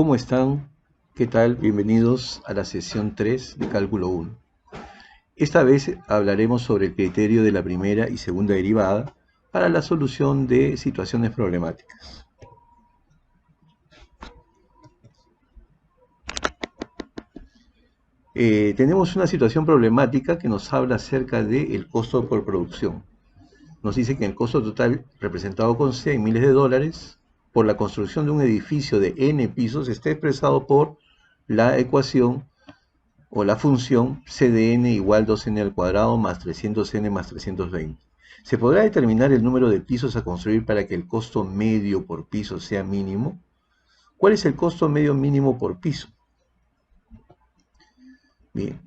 ¿Cómo están? ¿Qué tal? Bienvenidos a la sesión 3 de Cálculo 1. Esta vez hablaremos sobre el criterio de la primera y segunda derivada para la solución de situaciones problemáticas. Tenemos una situación problemática que nos habla acerca del costo por producción. Nos dice que el costo total representado con C en miles de dólares por la construcción de un edificio de n pisos está expresado por la ecuación o la función c de n igual 2n al cuadrado más 300n más 320. ¿Se podrá determinar el número de pisos a construir para que el costo medio por piso sea mínimo? ¿Cuál es el costo medio mínimo por piso? Bien.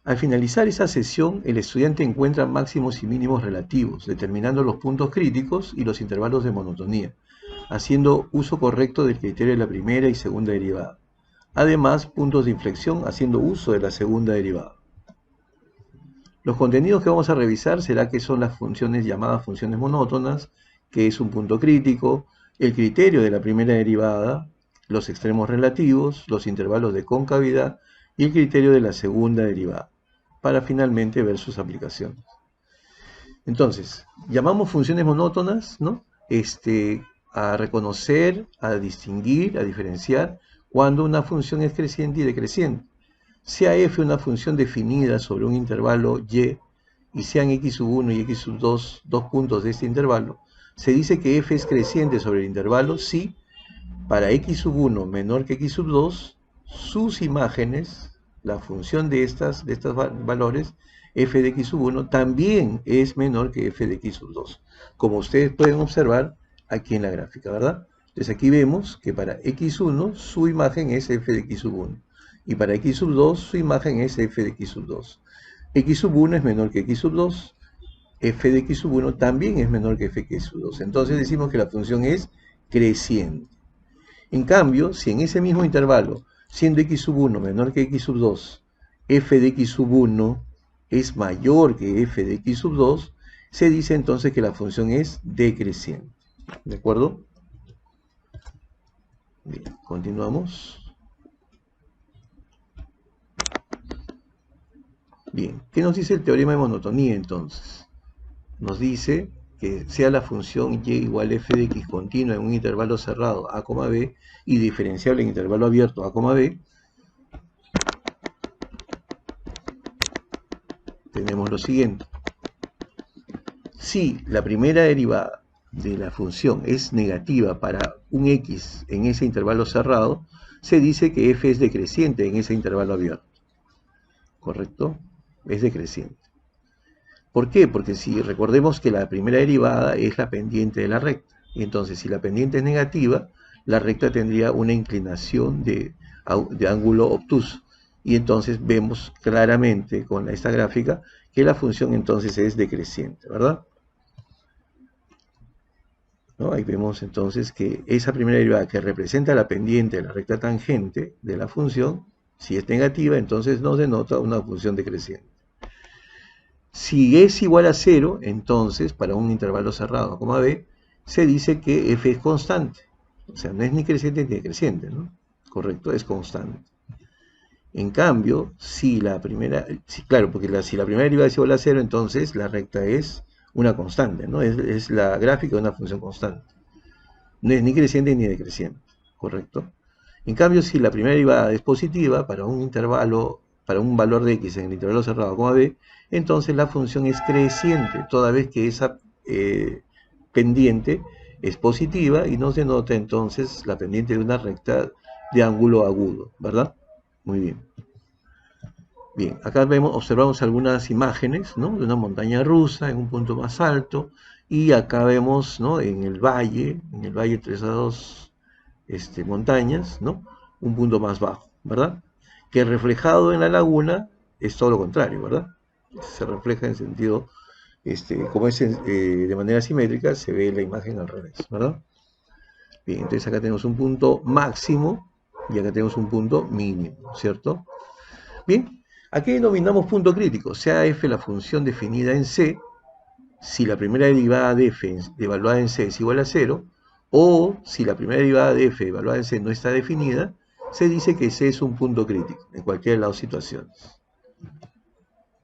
Al finalizar esa sesión, el estudiante encuentra máximos y mínimos relativos, determinando los puntos críticos y los intervalos de monotonía, haciendo uso correcto del criterio de la primera y segunda derivada. Además, puntos de inflexión haciendo uso de la segunda derivada. Los contenidos que vamos a revisar será que son las funciones llamadas funciones monótonas, que es un punto crítico, el criterio de la primera derivada, los extremos relativos, los intervalos de concavidad y el criterio de la segunda derivada, para finalmente ver sus aplicaciones. Entonces, llamamos funciones monótonas, ¿no? A reconocer, a distinguir, a diferenciar cuando una función es creciente y decreciente. Sea f una función definida sobre un intervalo y sean x1 y x2 dos puntos de este intervalo, se dice que f es creciente sobre el intervalo si para x1 menor que x2 sus imágenes, la función de estos valores, f de x1 también es menor que f de x2, como ustedes pueden observar aquí en la gráfica, ¿verdad? Entonces aquí vemos que para x1 su imagen es f de x1 y para x2 su imagen es f de x2. x1 es menor que x2, f de x1 también es menor que f de x2. Entonces decimos que la función es creciente. En cambio, si en ese mismo intervalo, siendo x1 menor que x2, f de x1 es mayor que f de x2, se dice entonces que la función es decreciente. ¿De acuerdo? Bien, continuamos. Bien, ¿qué nos dice el teorema de monotonía entonces? Nos dice que sea la función y igual f de x continua en un intervalo cerrado a, b y diferenciable en intervalo abierto a, b, tenemos lo siguiente. Si la primera derivada de la función es negativa para un x en ese intervalo cerrado, se dice que f es decreciente en ese intervalo abierto. ¿Correcto? Es decreciente. ¿Por qué? Porque si recordemos que la primera derivada es la pendiente de la recta. Y entonces, si la pendiente es negativa, la recta tendría una inclinación de ángulo obtuso. Y entonces vemos claramente con esta gráfica que la función entonces es decreciente, ¿verdad? ¿No? Ahí vemos entonces que esa primera derivada que representa la pendiente de la recta tangente de la función, si es negativa, entonces nos denota una función decreciente. Si es igual a 0, entonces, para un intervalo cerrado, b, se dice que f es constante. O sea, no es ni creciente ni decreciente, ¿no? Correcto, es constante. En cambio, si la primera, claro, porque si la primera derivada es igual a 0, entonces la recta es una constante, ¿no? Es la gráfica de una función constante. No es ni creciente ni decreciente, ¿correcto? En cambio, si la primera derivada es positiva para un intervalo, para un valor de x en el intervalo cerrado, b, entonces la función es creciente, toda vez que esa pendiente es positiva y nos denota entonces la pendiente de una recta de ángulo agudo, ¿verdad? Muy bien. Bien, acá observamos algunas imágenes, ¿no? De una montaña rusa en un punto más alto, y acá vemos, ¿no? En el valle entre esas dos montañas, ¿no? Un punto más bajo, ¿verdad? Que reflejado en la laguna es todo lo contrario, ¿verdad? Se refleja en sentido, como es de manera simétrica, se ve la imagen al revés, ¿verdad? Bien, entonces acá tenemos un punto máximo y acá tenemos un punto mínimo, ¿cierto? Bien, aquí denominamos punto crítico, sea f la función definida en C, si la primera derivada de f evaluada en C es igual a 0, O si la primera derivada de f evaluada en C no está definida, se dice que C es un punto crítico en cualquiera de las dos situaciones,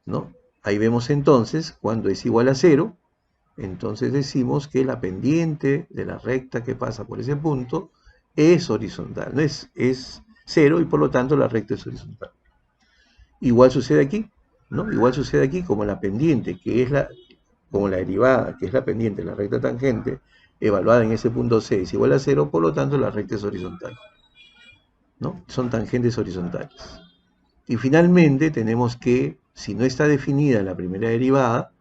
¿no? Ahí vemos entonces, cuando es igual a 0, entonces decimos que la pendiente de la recta que pasa por ese punto es horizontal, no es 0 y por lo tanto la recta es horizontal. Igual sucede aquí, ¿no? Igual sucede aquí como la pendiente, como la derivada, que es la pendiente de la recta tangente, evaluada en ese punto C es igual a 0, por lo tanto la recta es horizontal, ¿no? Son tangentes horizontales. Y finalmente tenemos que, si no está definida la primera derivada,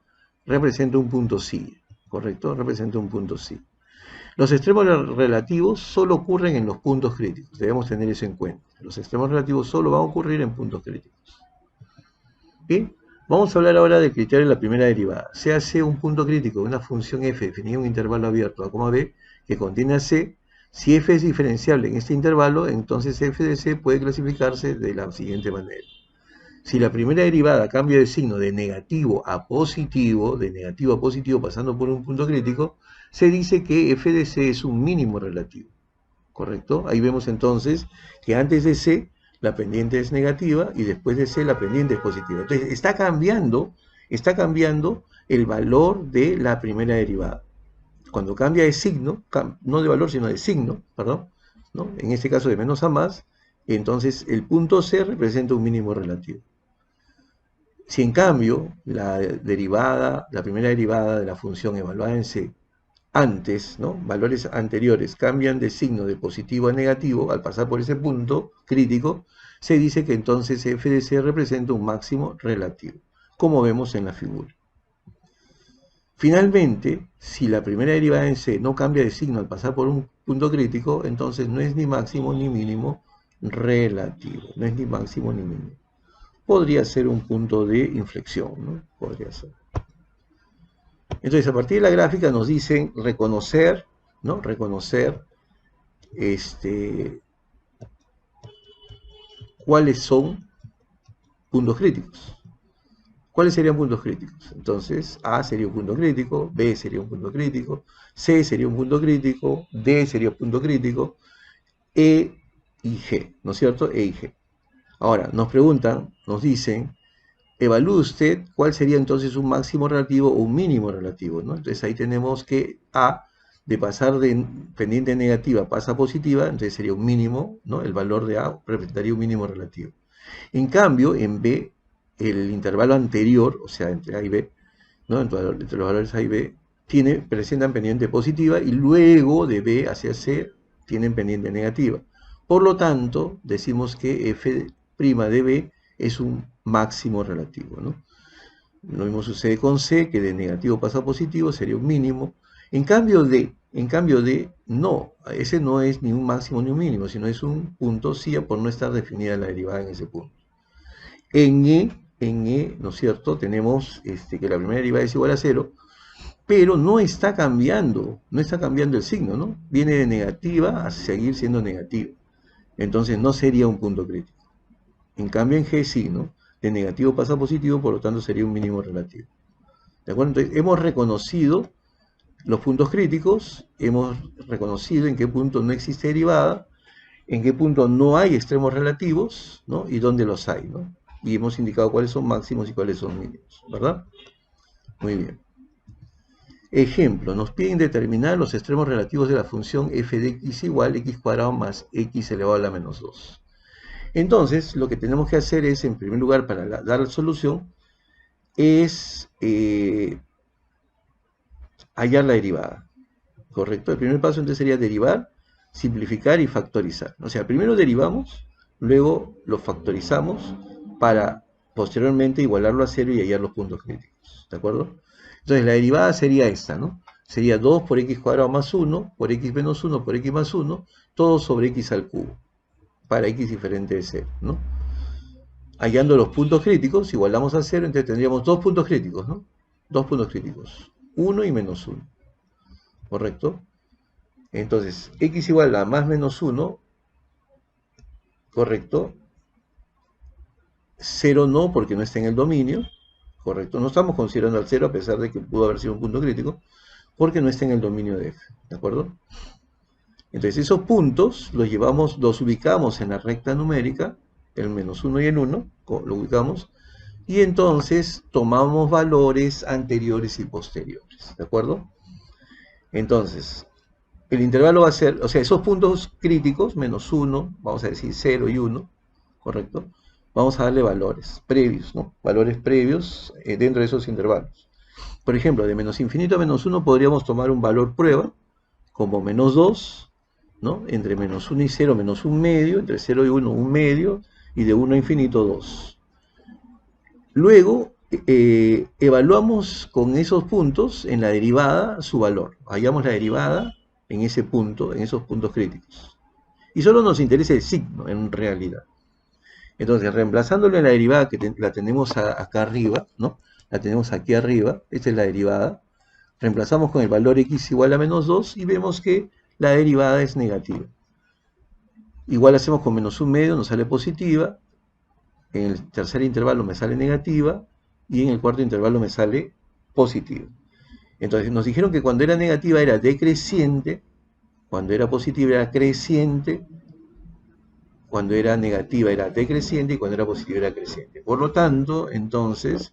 representa un punto psi, ¿correcto? Representa un punto psi. Los extremos relativos solo ocurren en los puntos críticos, debemos tener eso en cuenta. Los extremos relativos solo van a ocurrir en puntos críticos. Bien, vamos a hablar ahora del criterio de la primera derivada. Se hace un punto crítico de una función f definida en un intervalo abierto a, b, que contiene a c. Si f es diferenciable en este intervalo, entonces f de c puede clasificarse de la siguiente manera. Si la primera derivada cambia de signo de negativo a positivo, pasando por un punto crítico, se dice que f de c es un mínimo relativo, ¿correcto? Ahí vemos entonces que antes de c la pendiente es negativa y después de c la pendiente es positiva. Entonces está cambiando el valor de la primera derivada. Cuando cambia de signo, no de valor sino de signo, perdón, ¿no? En este caso de menos a más, entonces el punto c representa un mínimo relativo. Si en cambio la primera derivada de la función evaluada en C, antes, ¿no? Valores anteriores cambian de signo de positivo a negativo al pasar por ese punto crítico, se dice que entonces f de C representa un máximo relativo, como vemos en la figura. Finalmente, si la primera derivada en C no cambia de signo al pasar por un punto crítico, entonces no es ni máximo ni mínimo relativo, no es ni máximo ni mínimo. Podría ser un punto de inflexión, ¿no? Podría ser. Entonces, a partir de la gráfica nos dicen reconocer, ¿no? Reconocer cuáles son puntos críticos. ¿Cuáles serían puntos críticos? Entonces, A sería un punto crítico, B sería un punto crítico, C sería un punto crítico, D sería un punto crítico, E y G, ¿no es cierto? E y G. Ahora, nos preguntan, nos dicen, evalúe usted cuál sería entonces un máximo relativo o un mínimo relativo, ¿no? Entonces ahí tenemos que A, de pasar de pendiente negativa pasa a positiva, entonces sería un mínimo, ¿no? El valor de A representaría un mínimo relativo. En cambio, en B, el intervalo anterior, o sea, entre A y B, ¿no? Entre los valores A y B, presentan pendiente positiva y luego de B hacia C tienen pendiente negativa. Por lo tanto, decimos que f' de B es un máximo relativo, ¿no? Lo mismo sucede con C, que de negativo pasa a positivo, sería un mínimo. En cambio de, no, ese no es ni un máximo ni un mínimo, sino es un punto sí por no estar definida la derivada en ese punto. En E, ¿no es cierto? Tenemos que la primera derivada es igual a 0, pero no está cambiando el signo, ¿no? Viene de negativa a seguir siendo negativa. Entonces no sería un punto crítico. En cambio en G sí, ¿no? De negativo pasa a positivo, por lo tanto sería un mínimo relativo. ¿De acuerdo? Entonces hemos reconocido los puntos críticos, hemos reconocido en qué punto no existe derivada, en qué punto no hay extremos relativos, ¿no? Y dónde los hay, ¿no? Y hemos indicado cuáles son máximos y cuáles son mínimos, ¿verdad? Muy bien. Ejemplo, nos piden determinar los extremos relativos de la función f de x igual x cuadrado más x elevado a la menos 2. Entonces, lo que tenemos que hacer es, en primer lugar, para dar la solución, es hallar la derivada, ¿correcto? El primer paso entonces sería derivar, simplificar y factorizar. O sea, primero derivamos, luego lo factorizamos para posteriormente igualarlo a 0 y hallar los puntos críticos, ¿de acuerdo? Entonces la derivada sería esta, ¿no? Sería 2 por x cuadrado más 1, por x menos 1, por x más 1, todo sobre x al cubo, para x diferente de 0, ¿no? Hallando los puntos críticos, igualamos a 0, entonces tendríamos dos puntos críticos, ¿no? Dos puntos críticos, 1 y menos 1, ¿correcto? Entonces, x igual a más menos 1, ¿correcto? 0 no, porque no está en el dominio, ¿correcto? No estamos considerando al 0 a pesar de que pudo haber sido un punto crítico, porque no está en el dominio de f, ¿de acuerdo? Entonces esos puntos los ubicamos en la recta numérica, el menos 1 y el 1, lo ubicamos, y entonces tomamos valores anteriores y posteriores, ¿de acuerdo? Entonces, el intervalo va a ser, o sea, esos puntos críticos, menos 1, vamos a decir 0 y 1, ¿correcto? Vamos a darle valores previos, ¿no? Valores previos dentro de esos intervalos. Por ejemplo, de menos infinito a menos 1 podríamos tomar un valor prueba, como menos 2, ¿no? Entre menos 1 y 0, menos 1 medio, entre 0 y 1, 1 medio, y de 1 a infinito, 2. Luego, evaluamos con esos puntos en la derivada su valor. Hallamos la derivada en ese punto, en esos puntos críticos. Y solo nos interesa el signo, en realidad. Entonces, reemplazándolo en la derivada que la tenemos acá arriba, ¿no? La tenemos aquí arriba, esta es la derivada. Reemplazamos con el valor x igual a menos 2 y vemos que la derivada es negativa. Igual hacemos con menos 1 medio, nos sale positiva. En el tercer intervalo me sale negativa y en el cuarto intervalo me sale positiva. Entonces nos dijeron que cuando era negativa era decreciente, cuando era positiva era creciente, cuando era negativa era decreciente y cuando era positiva era creciente. Por lo tanto, entonces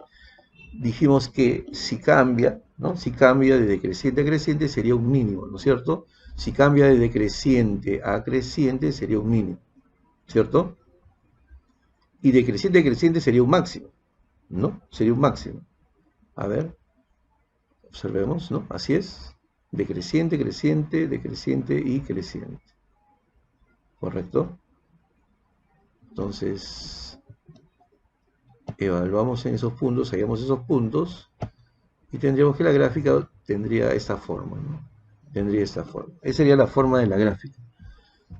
dijimos que si cambia, ¿no? Si cambia de decreciente a creciente sería un mínimo, ¿no es cierto? Si cambia de decreciente a creciente sería un mínimo, ¿cierto? Y decreciente a creciente sería un máximo, ¿no? Sería un máximo. A ver, observemos, ¿no? Así es. Decreciente, creciente, decreciente y creciente. ¿Correcto? Entonces, evaluamos en esos puntos, hallamos esos puntos y tendríamos que la gráfica tendría esta forma, ¿no? Tendría esta forma. Esa sería la forma de la gráfica.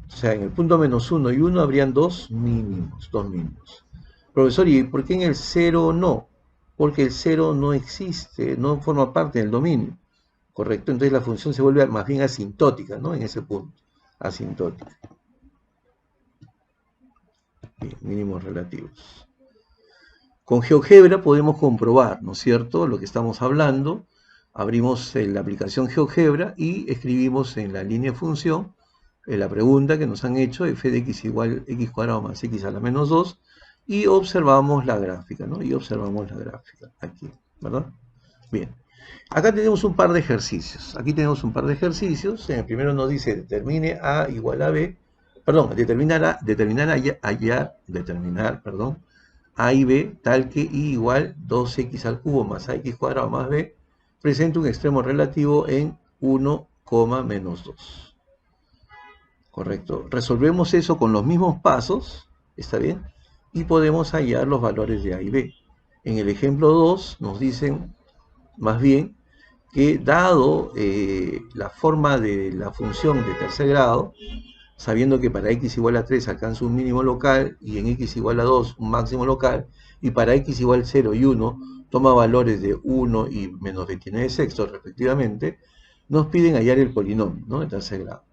O sea, en el punto menos 1 y 1 habrían dos mínimos, dos mínimos. Profesor, ¿y por qué en el 0 no? Porque el 0 no existe, no forma parte del dominio, ¿correcto? Entonces la función se vuelve más bien asintótica, ¿no? En ese punto, asintótica. Bien, mínimos relativos. Con GeoGebra podemos comprobar, ¿no es cierto?, lo que estamos hablando. Abrimos la aplicación GeoGebra y escribimos en la línea de función la pregunta que nos han hecho, f de x igual x cuadrado más x a la menos 2, y observamos la gráfica, ¿no? Y observamos la gráfica aquí, ¿verdad? Bien. Acá tenemos un par de ejercicios. Aquí tenemos un par de ejercicios. En el primero nos dice determine a igual a b, perdón, determinar a y b tal que y igual 2x al cubo más ax cuadrado más b presenta un extremo relativo en 1, menos 2. ¿Correcto? Resolvemos eso con los mismos pasos, ¿está bien? Y podemos hallar los valores de a y b. En el ejemplo 2 nos dicen, más bien, que dado la forma de la función de tercer grado, sabiendo que para x igual a 3 alcanza un mínimo local y en x igual a 2 un máximo local, y para x igual a 0 y 1 toma valores de 1 y menos 29 sextos respectivamente, nos piden hallar el polinomio, ¿no?, de tercer grado,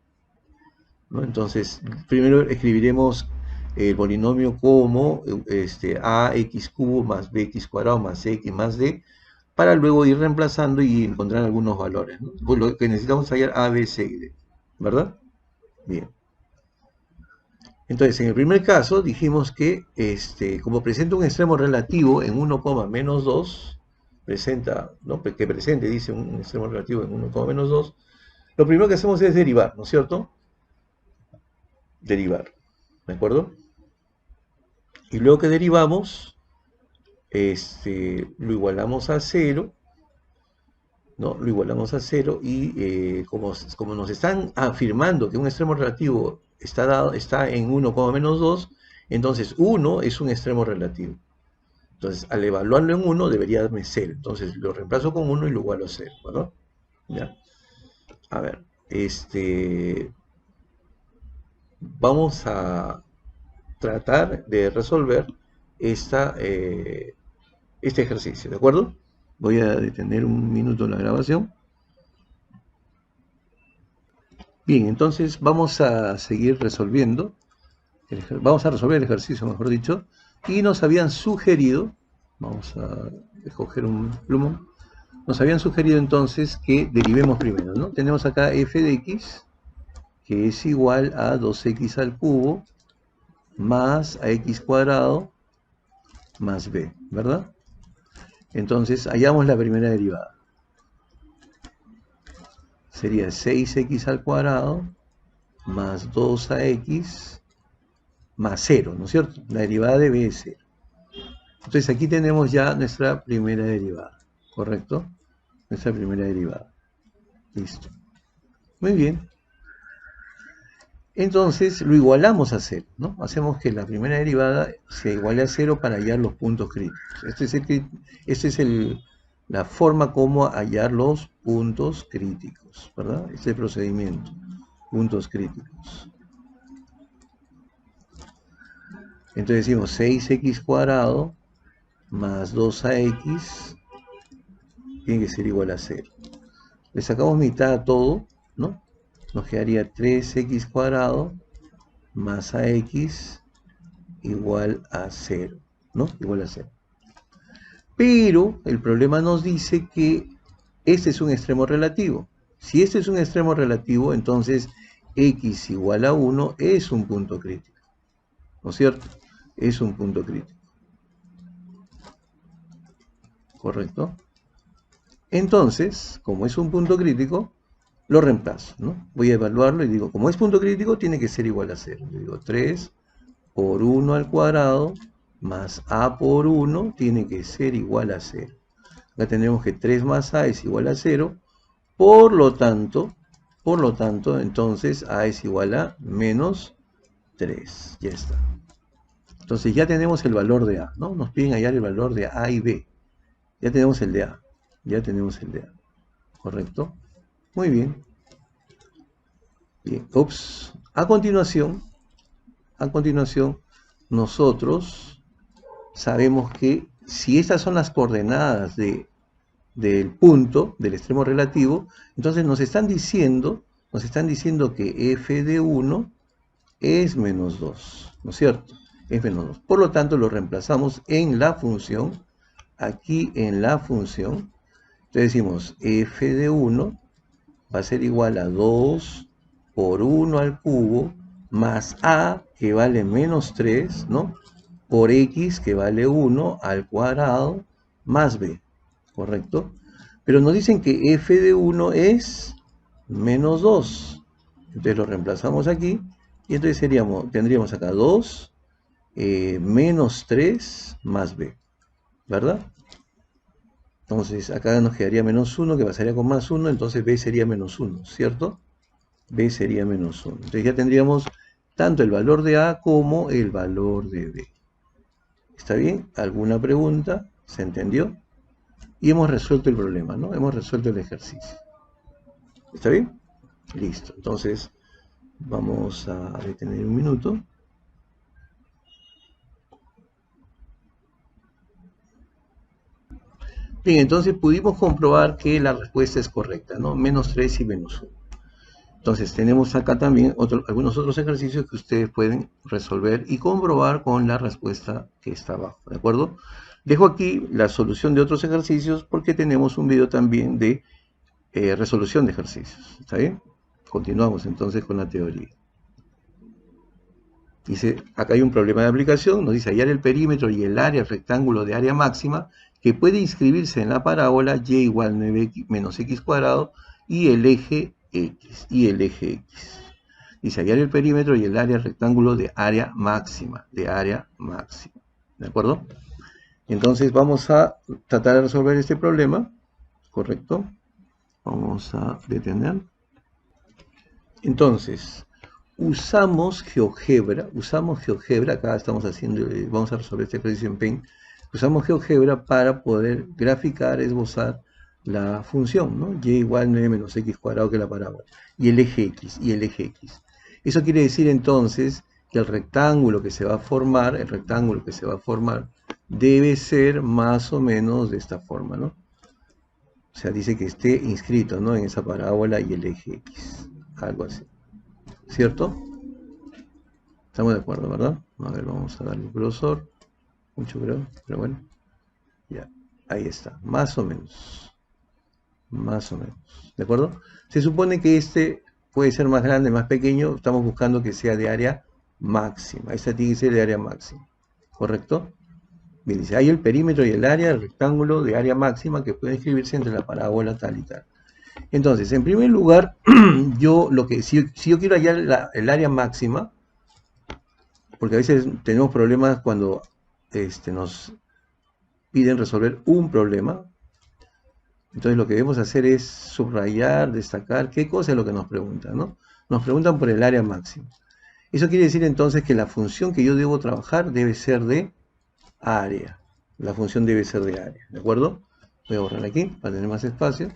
¿no? Entonces, primero escribiremos el polinomio como ax cubo más bx cuadrado más x más d, para luego ir reemplazando y encontrar algunos valores, ¿no? Pues lo que necesitamos hallar a, b, c y d, ¿verdad? Bien. Entonces, en el primer caso dijimos que como presenta un extremo relativo en 1, menos 2, presenta, ¿no?, que presente, dice, un extremo relativo en 1, menos 2, lo primero que hacemos es derivar, ¿no es cierto? Derivar, ¿de acuerdo? Y luego que derivamos, lo igualamos a 0, ¿no? Lo igualamos a 0 y como nos están afirmando que un extremo relativo está en 1, menos 2, entonces 1 es un extremo relativo. Entonces, al evaluarlo en 1 debería darme 0. Entonces lo reemplazo con 1 y lo igualo a 0, ¿verdad? ¿Ya? A ver, vamos a tratar de resolver este ejercicio, ¿de acuerdo? Voy a detener un minuto la grabación. Bien, entonces vamos a seguir resolviendo. Vamos a resolver el ejercicio, mejor dicho. Y nos habían sugerido, vamos a escoger un plumón, nos habían sugerido entonces que derivemos primero, ¿no? Tenemos acá f de x que es igual a 2x al cubo más ax cuadrado más b, ¿verdad? Entonces, hallamos la primera derivada. Sería 6x al cuadrado más 2ax más 0, ¿no es cierto? La derivada de b es 0. Entonces, aquí tenemos ya nuestra primera derivada, ¿correcto? Nuestra primera derivada. Listo. Muy bien. Entonces lo igualamos a 0, ¿no? Hacemos que la primera derivada se iguale a 0 para hallar los puntos críticos. Esta es la forma como hallar los puntos críticos, ¿verdad? Este es el procedimiento. Puntos críticos. Entonces decimos 6x cuadrado más 2ax tiene que ser igual a 0. Le sacamos mitad a todo, ¿no? Nos quedaría 3x cuadrado más ax igual a 0, ¿no? Igual a 0. Pero el problema nos dice que este es un extremo relativo. Si este es un extremo relativo, entonces x igual a 1 es un punto crítico, ¿no es cierto? Es un punto crítico. ¿Correcto? Entonces, como es un punto crítico, lo reemplazo, ¿no? Voy a evaluarlo y digo, como es punto crítico, tiene que ser igual a 0. Le digo 3 por 1 al cuadrado más a por 1 tiene que ser igual a 0. Acá tenemos que 3 más a es igual a 0. Por lo tanto, entonces a es igual a menos 3. Ya está. Entonces ya tenemos el valor de a, ¿no? Nos piden hallar el valor de a y b. Ya tenemos el de a. Ya tenemos el de a. ¿Correcto? Muy bien. Bien. Ups. A continuación, nosotros sabemos que si estas son las coordenadas del punto, del extremo relativo, entonces nos están diciendo que f de 1 es menos 2, ¿no es cierto? Es menos 2. Por lo tanto, lo reemplazamos en la función, aquí en la función. Entonces decimos f de 1 va a ser igual a 2 por 1 al cubo más a, que vale menos 3, ¿no? Por x, que vale 1 al cuadrado, más b, ¿correcto? Pero nos dicen que f de 1 es menos 2. Entonces lo reemplazamos aquí y entonces tendríamos acá 2 menos 3 más b, ¿verdad? Entonces acá nos quedaría menos 1, que pasaría con más 1, entonces b sería menos 1, ¿cierto? B sería menos 1. Entonces ya tendríamos tanto el valor de A como el valor de B. ¿Está bien? ¿Alguna pregunta? ¿Se entendió? Y hemos resuelto el problema, ¿no? Hemos resuelto el ejercicio. ¿Está bien? Listo. Entonces vamos a detener un minuto. Bien, entonces pudimos comprobar que la respuesta es correcta, ¿no? Menos 3 y menos 1. Entonces tenemos acá también algunos otros ejercicios que ustedes pueden resolver y comprobar con la respuesta que está abajo, ¿de acuerdo? Dejo aquí la solución de otros ejercicios porque tenemos un video también de resolución de ejercicios, ¿está bien? Continuamos entonces con la teoría. Dice, acá hay un problema de aplicación, nos dice hallar el perímetro y el área rectángulo de área máxima que puede inscribirse en la parábola y igual 9x menos x cuadrado y el eje x. Dice hallar el perímetro y el área rectángulo de área máxima. ¿De acuerdo? Entonces vamos a tratar de resolver este problema, ¿correcto? Vamos a detener. Entonces, usamos GeoGebra, acá estamos haciendo, vamos a resolver este ejercicio en Paint, usamos GeoGebra para poder graficar, esbozar la función, ¿no? Y igual 9 menos x cuadrado, que la parábola, y el eje x, Eso quiere decir entonces que el rectángulo que se va a formar, debe ser más o menos de esta forma, ¿no? O sea, dice que esté inscrito, ¿no? En esa parábola y el eje x, algo así. ¿Cierto? Estamos de acuerdo, ¿verdad? A ver, vamos a darle un grosor. Mucho creo, pero bueno. Ya, ahí está. Más o menos. ¿De acuerdo? Se supone que este puede ser más grande, más pequeño, estamos buscando que sea de área máxima. Esta tiene que ser de área máxima, ¿correcto? Bien, dice, hay el perímetro y el área del rectángulo de área máxima que puede escribirse entre la parábola tal y tal. Entonces, en primer lugar, si yo quiero hallar el área máxima, porque a veces tenemos problemas cuando nos piden resolver un problema, entonces lo que debemos hacer es subrayar, destacar qué cosa es lo que nos preguntan, ¿no? Nos preguntan por el área máxima. Eso quiere decir entonces que la función que yo debo trabajar debe ser de área. La función debe ser de área, ¿de acuerdo? Voy a borrar aquí para tener más espacio.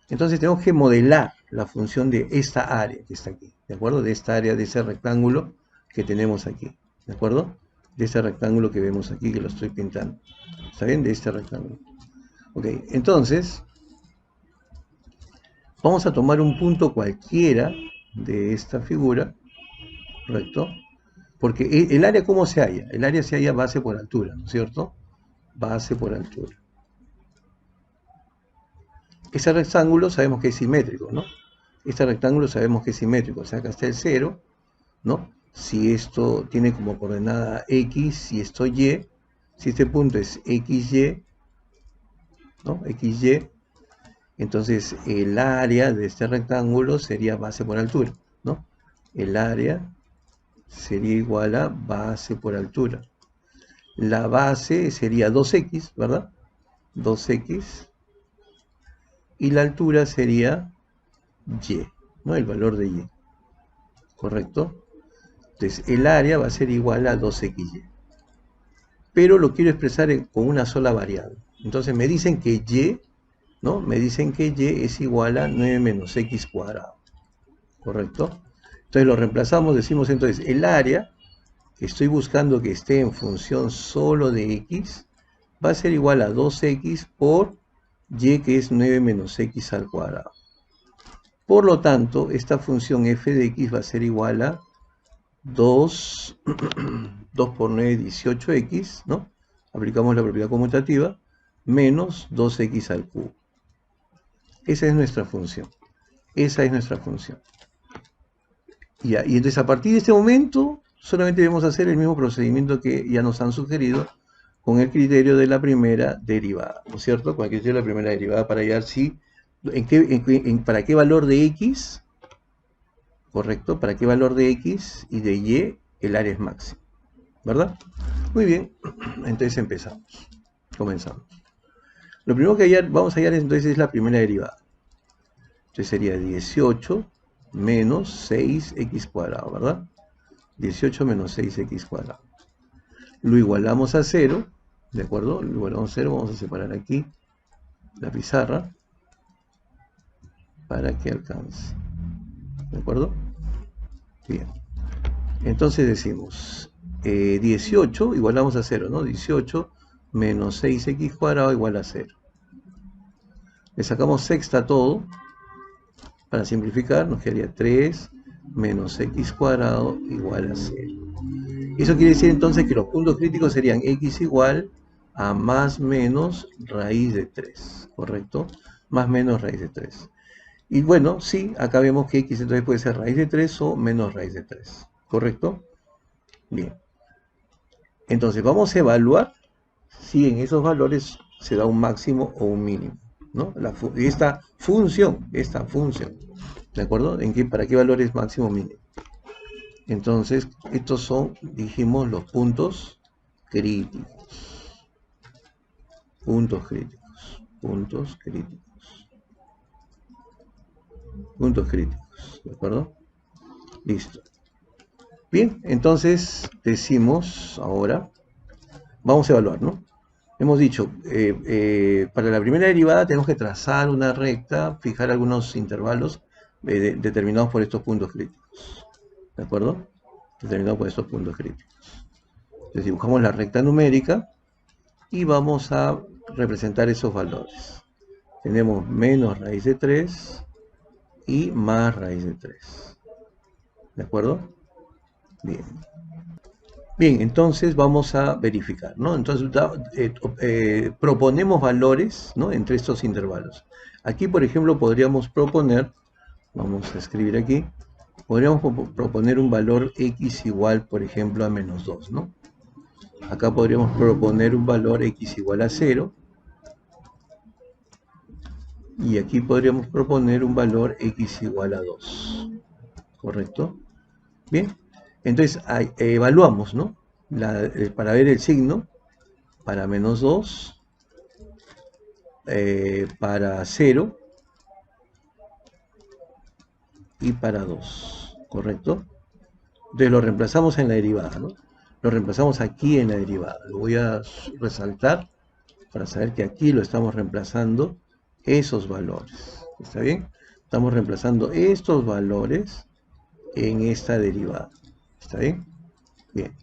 Entonces tenemos que modelar la función de esta área que está aquí, ¿de acuerdo? De esta área, de ese rectángulo que tenemos aquí, ¿de acuerdo? De este rectángulo que vemos aquí, que lo estoy pintando. ¿Está bien? De este rectángulo. Ok, entonces, vamos a tomar un punto cualquiera de esta figura, ¿correcto? Porque el área, ¿cómo se halla? El área se halla base por altura, ¿no es cierto? Base por altura. Ese rectángulo sabemos que es simétrico, ¿no? Este rectángulo sabemos que es simétrico, o sea, acá está el 0, ¿no? Si esto tiene como coordenada X, si esto Y, si este punto es XY, ¿no? XY, entonces el área de este rectángulo sería base por altura, ¿no? El área sería igual a base por altura. La base sería 2x, ¿verdad? 2x. Y la altura sería y, ¿no? El valor de y. ¿Correcto? Entonces el área va a ser igual a 2xy. Pero lo quiero expresar con una sola variable. Entonces me dicen que y, ¿no? Me dicen que y es igual a 9 menos x cuadrado. ¿Correcto? Entonces lo reemplazamos, decimos entonces el área que estoy buscando que esté en función solo de x va a ser igual a 2x por y, que es 9 menos x al cuadrado. Por lo tanto, esta función f de x va a ser igual a 2 por 9, 18x, ¿no? Aplicamos la propiedad conmutativa, menos 2x al cubo. Esa es nuestra función. Esa es nuestra función. Y entonces a partir de este momento, solamente debemos hacer el mismo procedimiento que ya nos han sugerido con el criterio de la primera derivada, ¿no es cierto? Con el criterio de la primera derivada para hallar si, para qué valor de x, ¿correcto? Para qué valor de x y de y el área es máxima, ¿verdad? Muy bien, entonces empezamos, comenzamos. Lo primero que vamos a hallar entonces es la primera derivada. Entonces sería 18 menos 6x cuadrado, ¿verdad? 18 menos 6x cuadrado. Lo igualamos a 0, ¿de acuerdo? Lo igualamos a 0, vamos a separar aquí la pizarra para que alcance, ¿de acuerdo? Bien, entonces decimos 18 igualamos a 0, ¿no? 18 menos 6x cuadrado igual a 0. Le sacamos sexta a todo. Para simplificar nos quedaría 3 menos x cuadrado igual a 0. Eso quiere decir entonces que los puntos críticos serían x igual a más menos raíz de 3, ¿correcto? Más menos raíz de 3. Y bueno, sí, acá vemos que x entonces puede ser raíz de 3 o menos raíz de 3, ¿correcto? Bien. Entonces vamos a evaluar si en esos valores se da un máximo o un mínimo, ¿no? Esta función, ¿de acuerdo? ¿Para qué valor es máximo o mínimo? Entonces, estos son, dijimos, los puntos críticos. Puntos críticos. Puntos críticos. Puntos críticos. ¿De acuerdo? Listo. Bien, entonces decimos ahora, vamos a evaluar, ¿no? Hemos dicho, para la primera derivada tenemos que trazar una recta, fijar algunos intervalos determinados por estos puntos críticos. ¿De acuerdo? Determinados por estos puntos críticos. Entonces dibujamos la recta numérica y vamos a representar esos valores. Tenemos menos raíz de 3 y más raíz de 3. ¿De acuerdo? Bien. Bien, entonces vamos a verificar, ¿no? Entonces proponemos valores, ¿no? Entre estos intervalos. Aquí, por ejemplo, podríamos proponer Vamos a escribir aquí. Podríamos proponer un valor x igual, por ejemplo, a menos 2, ¿no? Acá podríamos proponer un valor x igual a 0. Y aquí podríamos proponer un valor x igual a 2. ¿Correcto? Bien. Entonces, evaluamos, ¿no? Para ver el signo, para menos 2, para 0 y para 2. ¿Correcto? Entonces lo reemplazamos en la derivada, ¿no? Lo reemplazamos aquí en la derivada. Lo voy a resaltar para saber que aquí lo estamos reemplazando esos valores. ¿Está bien? Estamos reemplazando estos valores en esta derivada. ¿Está bien? Bien.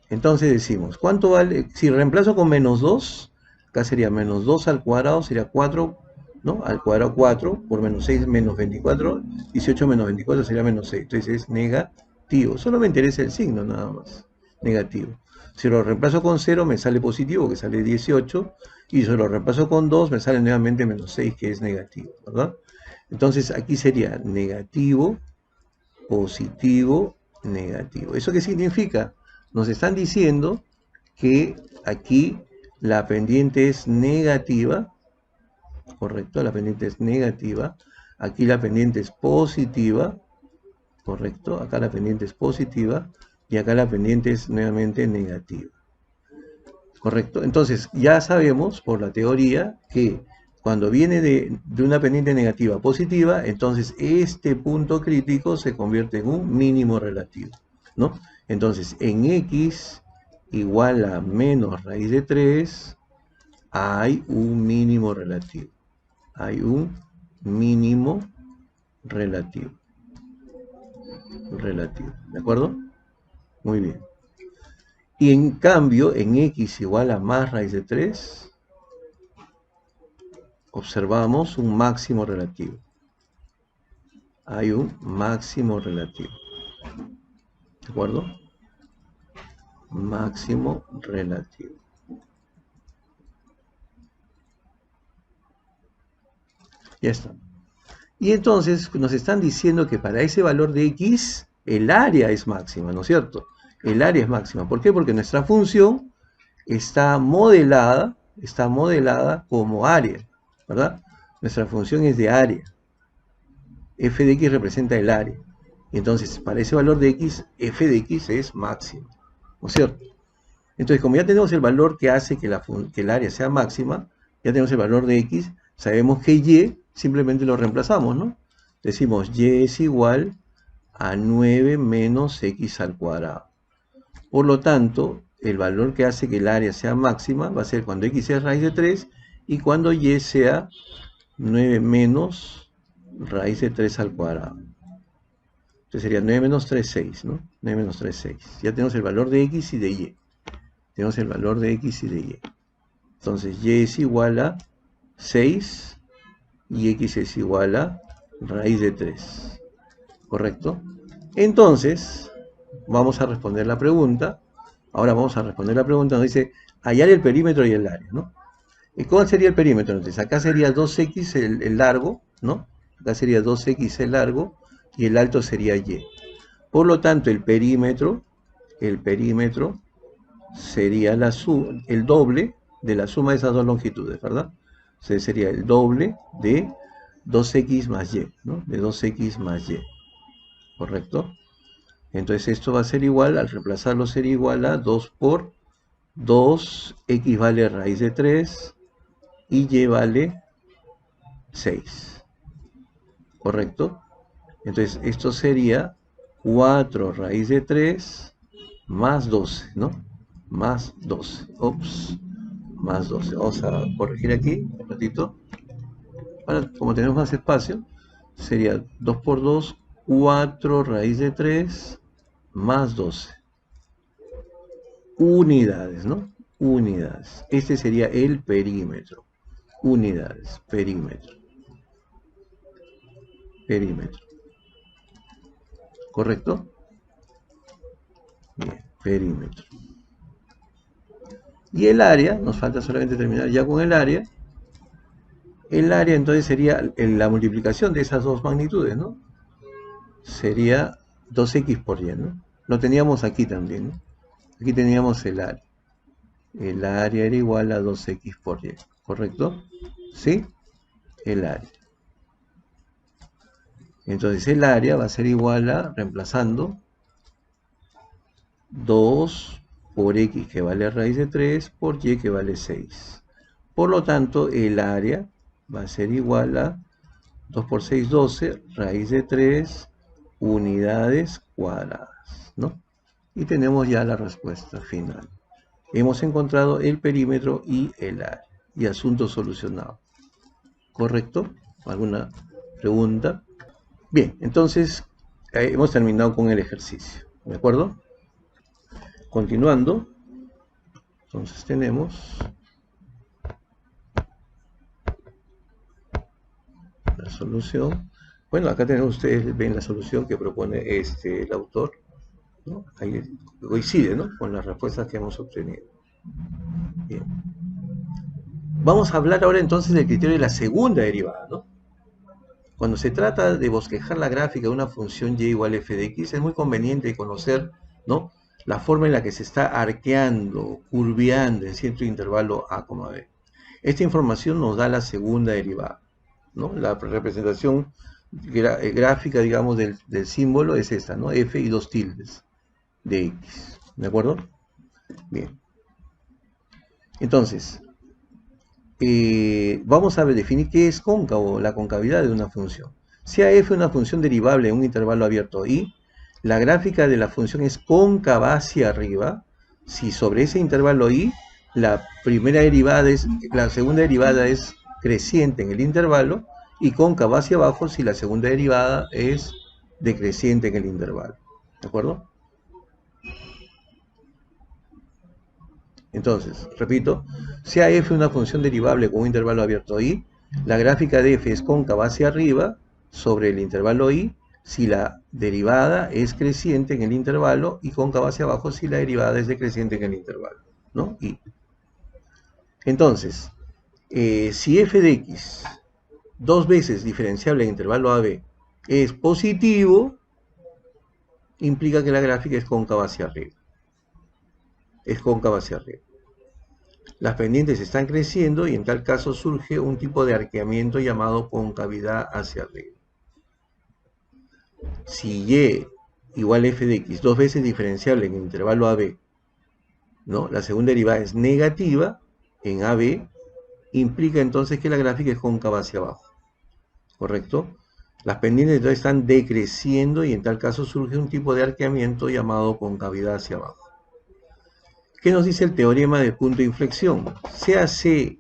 Entonces decimos, ¿cuánto vale? Si reemplazo con menos 2, acá sería menos 2 al cuadrado, sería 4, ¿no? Al cuadrado 4, por menos 6 menos 24, 18 menos 24 sería menos 6. Entonces es negativo. Solo me interesa el signo, nada más. Negativo. Si lo reemplazo con 0, me sale positivo, que sale 18. Y si lo reemplazo con 2, me sale nuevamente menos 6, que es negativo, ¿verdad? Entonces aquí sería negativo, positivo, negativo. ¿Eso qué significa? Nos están diciendo que aquí la pendiente es negativa, ¿correcto? La pendiente es negativa. Aquí la pendiente es positiva, ¿correcto? Acá la pendiente es positiva y acá la pendiente es nuevamente negativa, ¿correcto? Entonces ya sabemos por la teoría que cuando viene de una pendiente negativa a positiva, entonces este punto crítico se convierte en un mínimo relativo, ¿no? Entonces en x igual a menos raíz de 3 hay un mínimo relativo. Hay un mínimo relativo. ¿De acuerdo? Muy bien. Y en cambio, en x igual a más raíz de 3, observamos un máximo relativo. Hay un máximo relativo. ¿De acuerdo? Máximo relativo. Ya está. Y entonces nos están diciendo que para ese valor de x, el área es máxima, ¿no es cierto? El área es máxima. ¿Por qué? Porque nuestra función está modelada como área, ¿verdad? Nuestra función es de área. F de x representa el área. Y entonces, para ese valor de x, f de x es máximo, ¿no es cierto? Entonces, como ya tenemos el valor que hace que el área sea máxima, ya tenemos el valor de x, sabemos que y simplemente lo reemplazamos, ¿no? Decimos y es igual a 9 menos x al cuadrado. Por lo tanto, el valor que hace que el área sea máxima va a ser cuando x sea raíz de 3 y cuando y sea 9 menos raíz de 3 al cuadrado. Entonces sería 9 menos 3, 6, ¿no? 9 menos 3, 6. Ya tenemos el valor de x y de y. Tenemos el valor de x y de y. Entonces y es igual a 6 y x es igual a raíz de 3. ¿Correcto? Entonces, vamos a responder la pregunta. Ahora vamos a responder la pregunta. Nos dice hallar el perímetro y el área, ¿no? ¿Y cuál sería el perímetro? Entonces, acá sería 2x el largo, ¿no? Acá sería 2x el largo y el alto sería y. Por lo tanto, el perímetro sería el doble de la suma de esas dos longitudes, ¿verdad? O sea, sería el doble de 2x más y, ¿no? De 2x más y, ¿correcto? Entonces esto va a ser igual, al reemplazarlo sería igual a 2 por 2, x vale raíz de 3 y y vale 6, ¿correcto? Entonces esto sería 4 raíz de 3 más 12, ¿no? Más 12, ops, más 12. Vamos a corregir aquí un ratito. Ahora, como tenemos más espacio, sería 2 por 2, 4 raíz de 3 más 12. Unidades, ¿no? Unidades. Este sería el perímetro. Unidades, perímetro. Perímetro. ¿Correcto? Bien, perímetro. Y el área, nos falta solamente terminar ya con el área. El área entonces sería la multiplicación de esas dos magnitudes, ¿no? Sería 2x por y, ¿no? Lo teníamos aquí también, ¿no? Aquí teníamos el área. El área era igual a 2x por y, ¿correcto? ¿Sí? El área. Entonces el área va a ser igual a, reemplazando, 2 por x que vale raíz de 3 por y que vale 6. Por lo tanto, el área va a ser igual a 2 por 6, 12, raíz de 3 unidades cuadradas, ¿no? Y tenemos ya la respuesta final. Hemos encontrado el perímetro y el área. Y asunto solucionado. ¿Correcto? ¿Alguna pregunta? Bien, entonces hemos terminado con el ejercicio. ¿De acuerdo? Continuando. Entonces tenemos la solución. Bueno, acá tenemos, ustedes ven la solución que propone el autor, ¿no? Ahí coincide, ¿no?, con las respuestas que hemos obtenido. Bien. Vamos a hablar ahora entonces del criterio de la segunda derivada, ¿no? Cuando se trata de bosquejar la gráfica de una función y igual a f de x, es muy conveniente conocer, ¿no?, la forma en la que se está arqueando, curveando en cierto intervalo a, b. Esta información nos da la segunda derivada, ¿no? La representación gráfica, digamos, del símbolo es esta, ¿no? F y dos tildes de x, ¿de acuerdo? Bien. Entonces, vamos a definir qué es cóncavo, la concavidad de una función. Sea f una función derivable en un intervalo abierto y la gráfica de la función es cóncava hacia arriba, si sobre ese intervalo y la segunda derivada es creciente en el intervalo, y cóncava hacia abajo si la segunda derivada es decreciente en el intervalo. ¿De acuerdo? Entonces, repito, sea f una función derivable con un intervalo abierto i, la gráfica de f es cóncava hacia arriba sobre el intervalo i si la derivada es creciente en el intervalo y cóncava hacia abajo si la derivada es decreciente en el intervalo, ¿no? I. Entonces, si f de x, dos veces diferenciable en intervalo AB, es positivo, implica que la gráfica es cóncava hacia arriba. Es cóncava hacia arriba. Las pendientes están creciendo y en tal caso surge un tipo de arqueamiento llamado concavidad hacia arriba. Si y igual a f de x, dos veces diferenciable en el intervalo AB, ¿no?, la segunda derivada es negativa en AB, implica entonces que la gráfica es cóncava hacia abajo, ¿correcto? Las pendientes entonces están decreciendo y en tal caso surge un tipo de arqueamiento llamado concavidad hacia abajo. ¿Qué nos dice el teorema del punto de inflexión? Sea C,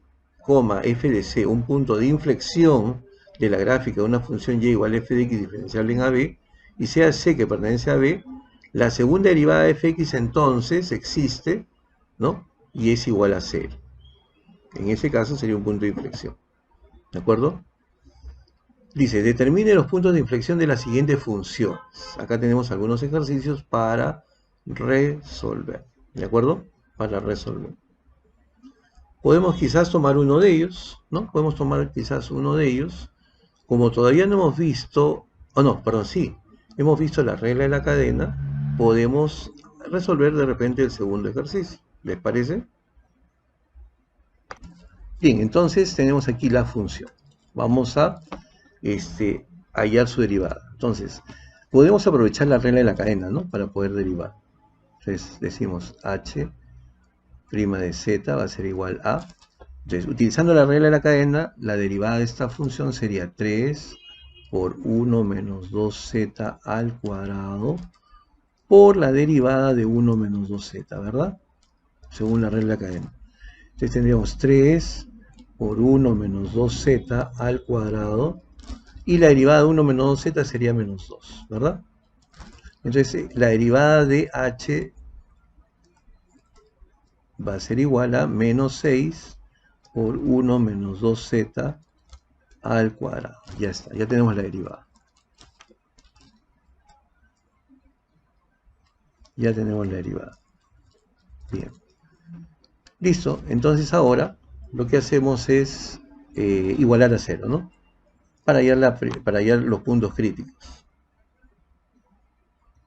f de c un punto de inflexión de la gráfica de una función y igual a f de x diferenciable en AB, y sea C que pertenece a B, la segunda derivada de fx entonces existe, ¿no?, y es igual a 0. En ese caso sería un punto de inflexión. ¿De acuerdo? Dice, determine los puntos de inflexión de las siguientes funciones. Acá tenemos algunos ejercicios para resolver. ¿De acuerdo? Para resolver. Podemos quizás tomar uno de ellos, ¿no? Podemos tomar quizás uno de ellos. Como todavía no hemos visto, sí, hemos visto la regla de la cadena, podemos resolver de repente el segundo ejercicio. ¿Les parece? Bien, entonces tenemos aquí la función. Vamos a hallar su derivada. Entonces, podemos aprovechar la regla de la cadena, ¿no?, para poder derivar. Entonces decimos h' de z va a ser igual a... Entonces, utilizando la regla de la cadena, la derivada de esta función sería 3 por 1 menos 2z al cuadrado por la derivada de 1 menos 2z, ¿verdad? Según la regla de la cadena. Entonces tendríamos 3 por 1 menos 2z al cuadrado, y la derivada de 1 menos 2z sería menos 2, ¿verdad? Entonces la derivada de h va a ser igual a menos 6 por 1 menos 2z al cuadrado. Ya está, ya tenemos la derivada. Ya tenemos la derivada. Bien. Listo, entonces ahora lo que hacemos es igualar a 0, ¿no? Para hallar los puntos críticos.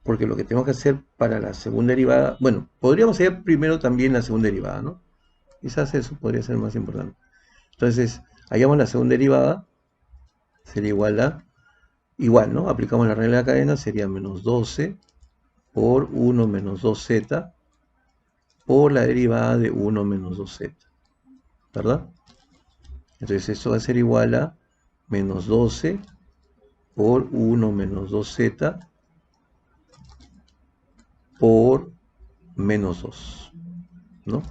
Porque lo que tenemos que hacer para la segunda derivada, bueno, podríamos hallar primero también la segunda derivada, ¿no? Quizás eso podría ser más importante. Entonces, hallamos la segunda derivada, sería igual, ¿no? Aplicamos la regla de la cadena, sería menos 12 por 1 menos 2z por la derivada de 1 menos 2z, ¿verdad? Entonces esto va a ser igual a menos 12 por 1 menos 2z por menos 2, ¿no?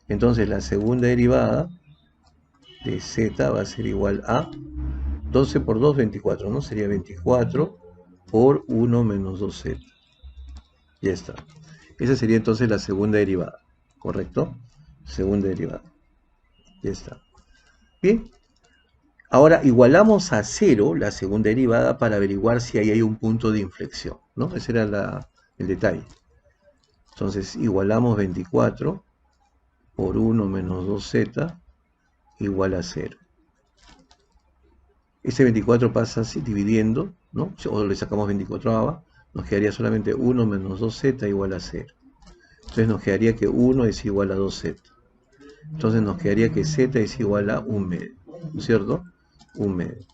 Entonces la segunda derivada de z va a ser igual a 12 por 2, 24, ¿no? Sería 24 por 1 menos 2z. Ya está. Esa sería entonces la segunda derivada, ¿correcto? Segunda derivada. Ya está. Bien. Ahora igualamos a 0 la segunda derivada para averiguar si ahí hay un punto de inflexión, ¿no? Ese era el detalle. Entonces igualamos 24 por 1 menos 2z igual a 0. Este 24 pasa así, dividiendo, ¿no? O le sacamos 24ava, nos quedaría solamente 1 menos 2z igual a 0. Entonces nos quedaría que 1 es igual a 2z. Entonces nos quedaría que z es igual a 1 medio, ¿no es cierto? 1 medio.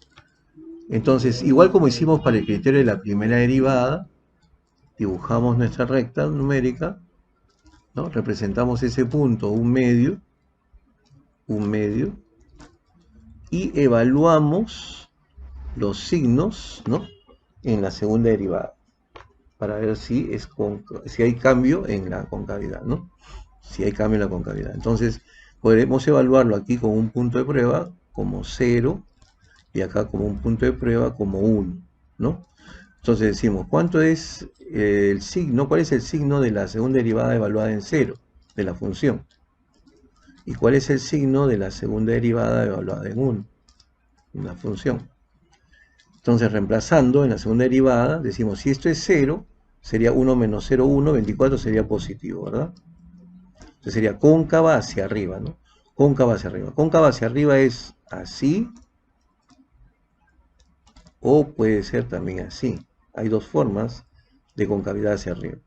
Entonces, igual como hicimos para el criterio de la primera derivada, dibujamos nuestra recta numérica, ¿no? Representamos ese punto, 1 medio, y evaluamos los signos, ¿no? En la segunda derivada, para ver si hay cambio en la concavidad, ¿no? Si hay cambio en la concavidad. Entonces, podremos evaluarlo aquí con un punto de prueba como 0, y acá como un punto de prueba como 1, ¿no? Entonces decimos, ¿cuánto es el signo? ¿Cuál es el signo de la segunda derivada evaluada en 0 de la función? ¿Y cuál es el signo de la segunda derivada evaluada en 1? Una función. Entonces, reemplazando en la segunda derivada, decimos, si esto es 0, sería 1 menos 0, 1, 24 sería positivo, ¿verdad? Entonces sería cóncava hacia arriba, ¿no? Cóncava hacia arriba. Cóncava hacia arriba es así, o puede ser también así. Hay dos formas de concavidad hacia arriba.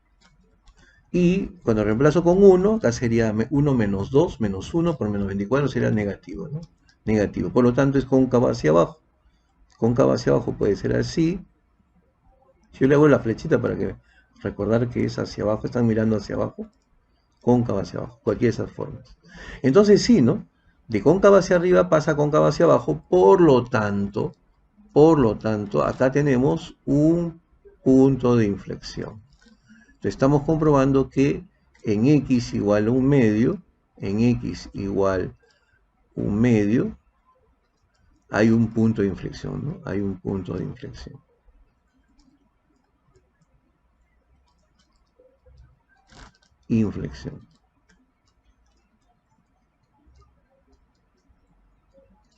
Y cuando reemplazo con 1, acá sería 1 menos 2, menos 1 por menos 24 sería negativo, ¿no? Negativo. Por lo tanto es cóncava hacia abajo. Cóncava hacia abajo puede ser así. Yo le hago la flechita para que recordar que es hacia abajo. Están mirando hacia abajo. Cóncava hacia abajo. Cualquiera de esas formas. Entonces sí, ¿no? De cóncava hacia arriba pasa a cóncava hacia abajo. Por lo tanto, acá tenemos un punto de inflexión. Entonces estamos comprobando que en x igual a 1 medio, hay un punto de inflexión, ¿no? Hay un punto de inflexión. Inflexión.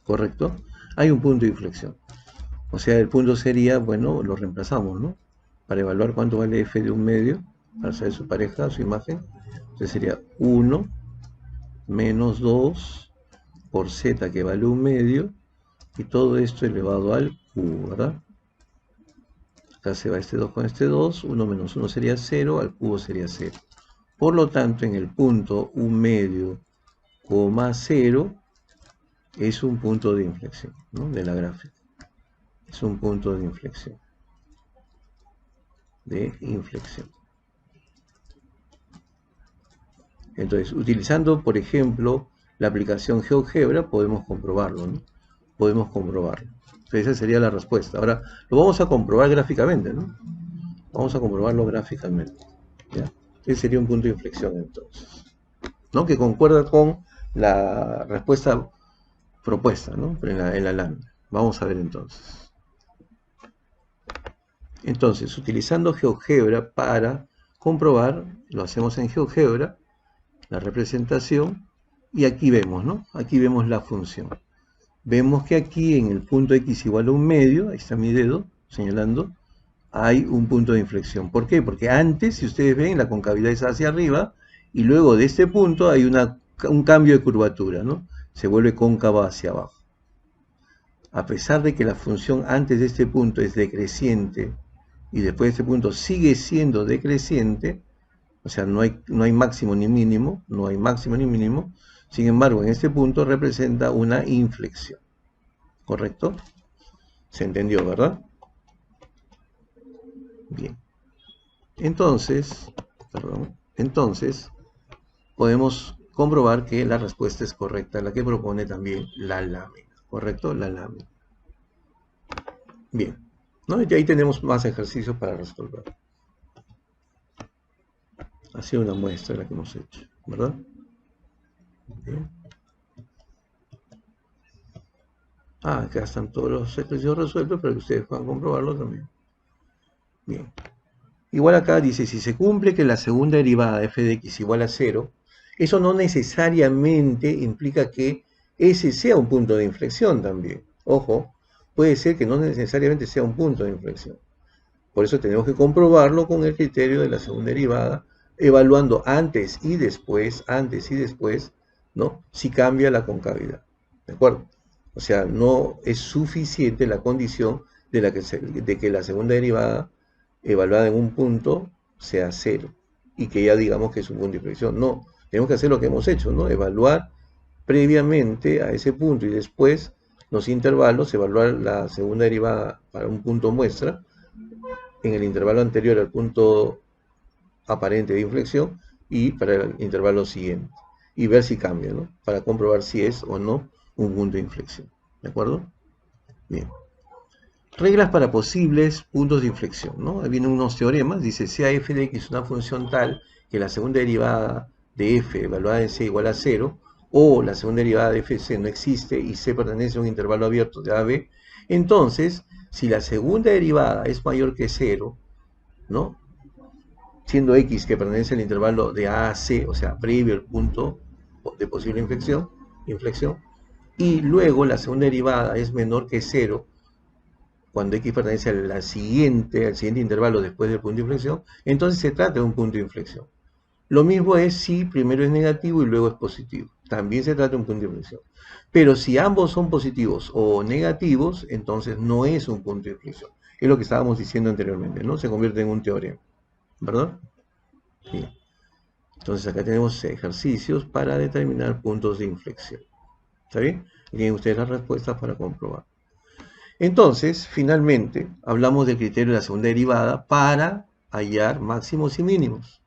¿Correcto? Hay un punto de inflexión. O sea, el punto sería, bueno, lo reemplazamos, ¿no? Para evaluar cuánto vale f de 1 medio, para saber su pareja, su imagen. Entonces sería 1 menos 2 por z que vale 1 medio, y todo esto elevado al cubo, ¿verdad? Acá se va este 2 con este 2, 1 menos 1 sería 0, al cubo sería 0. Por lo tanto, en el punto 1 medio, 0, es un punto de inflexión, ¿no? De la gráfica. Es un punto de inflexión. Entonces, utilizando, por ejemplo, la aplicación GeoGebra, podemos comprobarlo, ¿no? Podemos comprobarlo. Entonces, esa sería la respuesta. Ahora, lo vamos a comprobar gráficamente, ¿no? Vamos a comprobarlo gráficamente, ¿ya? Ese sería un punto de inflexión, entonces, ¿no? Que concuerda con la respuesta propuesta, ¿no? En la lámina. Vamos a ver entonces. Entonces, utilizando GeoGebra para comprobar, lo hacemos en GeoGebra, la representación, y aquí vemos, ¿no? Aquí vemos la función. Vemos que aquí en el punto x igual a 1 medio, ahí está mi dedo señalando, hay un punto de inflexión. ¿Por qué? Porque antes, si ustedes ven, la concavidad es hacia arriba, y luego de este punto hay un cambio de curvatura, ¿no? Se vuelve cóncava hacia abajo. a pesar de que la función antes de este punto es decreciente y después de este punto sigue siendo decreciente, o sea, no hay máximo ni mínimo, no hay máximo ni mínimo, sin embargo, en este punto representa una inflexión. ¿Correcto? ¿Se entendió, verdad? Bien. Entonces, podemos comprobar que la respuesta es correcta, la que propone también la lámina. ¿Correcto? La lámina. Bien. ¿No? Y ahí tenemos más ejercicios para resolver. Ha sido una muestra la que hemos hecho, ¿verdad? Bien. Acá están todos los ejercicios resueltos para que ustedes puedan comprobarlo también. Bien. Igual acá dice, si se cumple que la segunda derivada de f de x igual a 0, eso no necesariamente implica que ese sea un punto de inflexión también. Ojo, puede ser que no necesariamente sea un punto de inflexión. Por eso tenemos que comprobarlo con el criterio de la segunda derivada, evaluando antes y después, ¿no? Si cambia la concavidad. ¿De acuerdo? O sea, no es suficiente la condición de que la segunda derivada evaluada en un punto sea 0 y que ya digamos que es un punto de inflexión. No, tenemos que hacer lo que hemos hecho, ¿no? Evaluar previamente a ese punto y después los intervalos, evaluar la segunda derivada para un punto muestra en el intervalo anterior al punto aparente de inflexión y para el intervalo siguiente y ver si cambia, ¿no? Para comprobar si es o no un punto de inflexión. ¿De acuerdo? Bien. Reglas para posibles puntos de inflexión, ¿no? Ahí vienen unos teoremas, dice, sea f de x una función tal que la segunda derivada de f evaluada en c igual a 0, o la segunda derivada de fc no existe y c pertenece a un intervalo abierto de AB, entonces, si la segunda derivada es mayor que 0, ¿no? Siendo x que pertenece al intervalo de A a C, o sea, previo al punto de posible inflexión, y luego la segunda derivada es menor que 0, cuando x pertenece al siguiente intervalo después del punto de inflexión, entonces se trata de un punto de inflexión. Lo mismo es si primero es negativo y luego es positivo. También se trata de un punto de inflexión. Pero si ambos son positivos o negativos, entonces no es un punto de inflexión. Es lo que estábamos diciendo anteriormente, ¿no? Se convierte en un teorema, ¿verdad? Bien. Entonces acá tenemos ejercicios para determinar puntos de inflexión. ¿Está bien? Tienen ustedes las respuestas para comprobar. Entonces, finalmente, hablamos del criterio de la segunda derivada para hallar máximos y mínimos.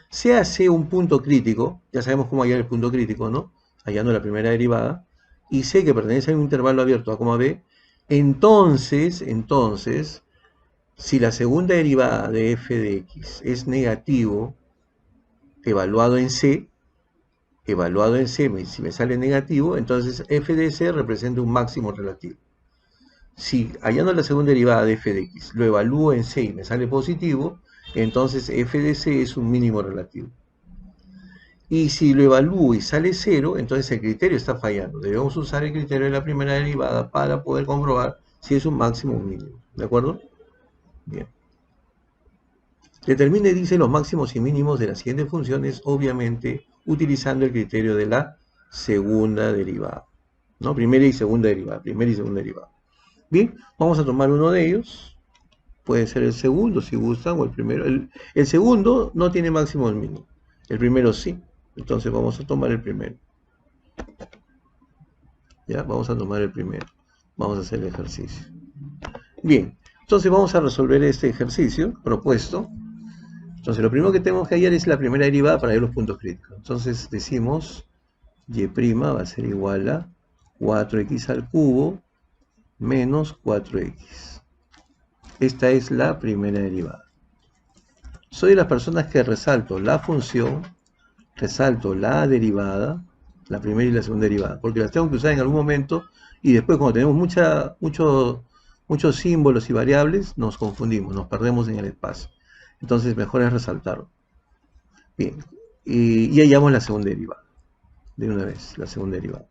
Sea C un punto crítico, ya sabemos cómo hallar el punto crítico, ¿no? Hallando la primera derivada, y C que pertenece a un intervalo abierto A, B, entonces, si la segunda derivada de f de x es negativo, evaluado en C, si me sale negativo, entonces f de C representa un máximo relativo. Si hallando la segunda derivada de f de x lo evalúo en C y me sale positivo, entonces f de C es un mínimo relativo. Y si lo evalúo y sale 0, entonces el criterio está fallando. Debemos usar el criterio de la primera derivada para poder comprobar si es un máximo o un mínimo. ¿De acuerdo? Bien. Determine, dice, los máximos y mínimos de las siguientes funciones, obviamente utilizando el criterio de la segunda derivada. ¿No? Primera y segunda derivada. Bien, vamos a tomar uno de ellos. Puede ser el segundo, si gustan, o el primero. El segundo no tiene máximo ni mínimo. El primero sí. Entonces vamos a tomar el primero. Ya, vamos a tomar el primero. Vamos a hacer el ejercicio. Bien, entonces vamos a resolver este ejercicio propuesto. Entonces lo primero que tenemos que hallar es la primera derivada para ver los puntos críticos. Entonces decimos y' va a ser igual a 4x al cubo menos 4x. Esta es la primera derivada. Soy de las personas que resalto la función, resalto la derivada, la primera y la segunda derivada, porque las tengo que usar en algún momento y después cuando tenemos muchos símbolos y variables nos confundimos, nos perdemos en el espacio. Entonces mejor es resaltarlo. Bien, y hallamos la segunda derivada. De una vez, la segunda derivada.